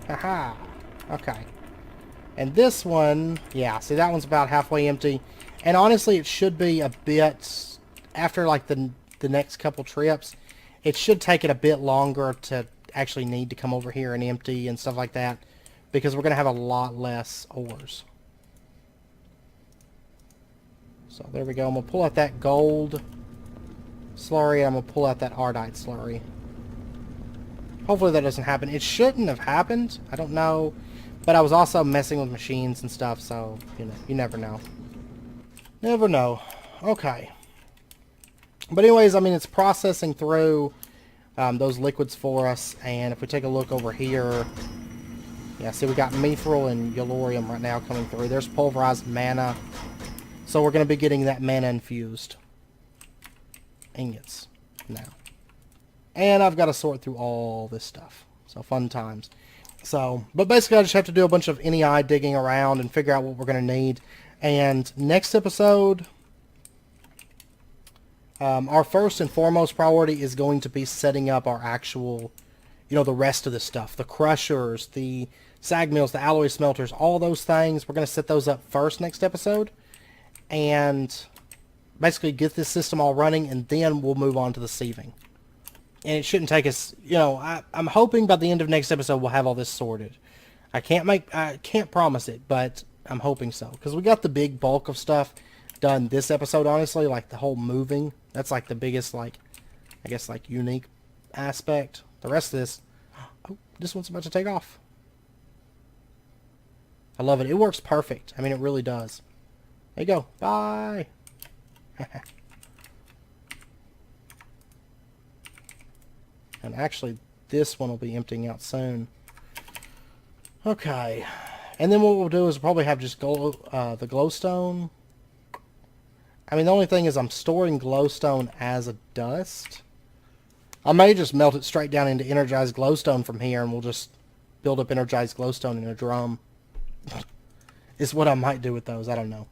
S1: Haha. Okay. And this one, yeah, see that one's about halfway empty. And honestly, it should be a bit, after like the next couple trips, it should take it a bit longer to actually need to come over here and empty and stuff like that. Because we're going to have a lot less ores. So there we go. I'm going to pull out that gold slurry. I'm going to pull out that ardite slurry. Hopefully that doesn't happen. It shouldn't have happened. I don't know. But I was also messing with machines and stuff, so, you know, you never know. Never know. Okay. But anyways, I mean, it's processing through those liquids for us. And if we take a look over here, yeah, see, we got mithril and yellorium right now coming through. There's pulverized mana. So we're going to be getting that mana infused ingots now. And I've got to sort through all this stuff. So fun times. So, but basically I just have to do a bunch of NEI digging around and figure out what we're going to need. And next episode, our first and foremost priority is going to be setting up our actual, you know, the rest of the stuff. The crushers, the sag mills, the alloy smelters, all those things. We're going to set those up first next episode. And basically get this system all running, and then we'll move on to the sieving. And it shouldn't take us, you know, I'm hoping by the end of next episode we'll have all this sorted. I can't promise it, but I'm hoping so. Because we got the big bulk of stuff done this episode, honestly. Like the whole moving. That's like the biggest, like, I guess, like, unique aspect. The rest of this, oh, this one's about to take off. I love it. It works perfect. I mean, it really does. There you go. Bye. And actually, this one will be emptying out soon. Okay. And then what we'll do is we'll probably have just the glowstone. I mean, the only thing is I'm storing glowstone as a dust. I may just melt it straight down into energized glowstone from here, and we'll just build up energized glowstone in a drum. Is what I might do with those. I don't know.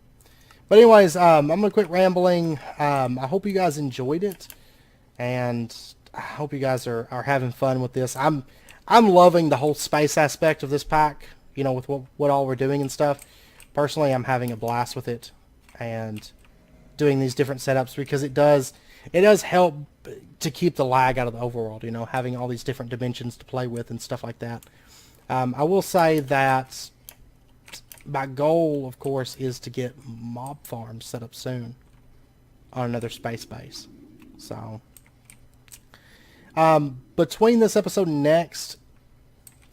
S1: But anyways, I'm going to quit rambling. I hope you guys enjoyed it. And I hope you guys are having fun with this. I'm loving the whole space aspect of this pack. You know, with what all we're doing and stuff. Personally, I'm having a blast with it. And doing these different setups, because it does help to keep the lag out of the overworld. You know, having all these different dimensions to play with and stuff like that. I will say that my goal, of course, is to get mob farms set up soon on another space base. So, between this episode and next,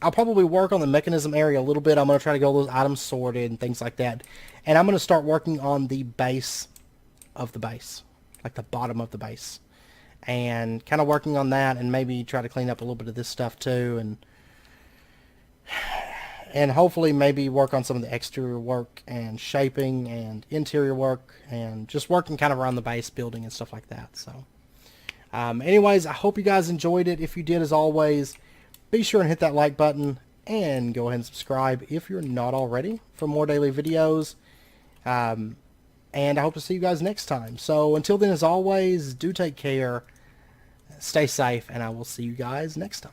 S1: I'll probably work on the mechanism area a little bit. I'm going to try to get all those items sorted and things like that. And I'm going to start working on the base of the base, like the bottom of the base. And kind of working on that, and maybe try to clean up a little bit of this stuff too. And hopefully maybe work on some of the exterior work and shaping and interior work and just working kind of around the base building and stuff like that. So anyways, I hope you guys enjoyed it. If you did, as always, be sure and hit that like button and go ahead and subscribe if you're not already for more daily videos. And I hope to see you guys next time. So until then, as always, do take care, stay safe, and I will see you guys next time.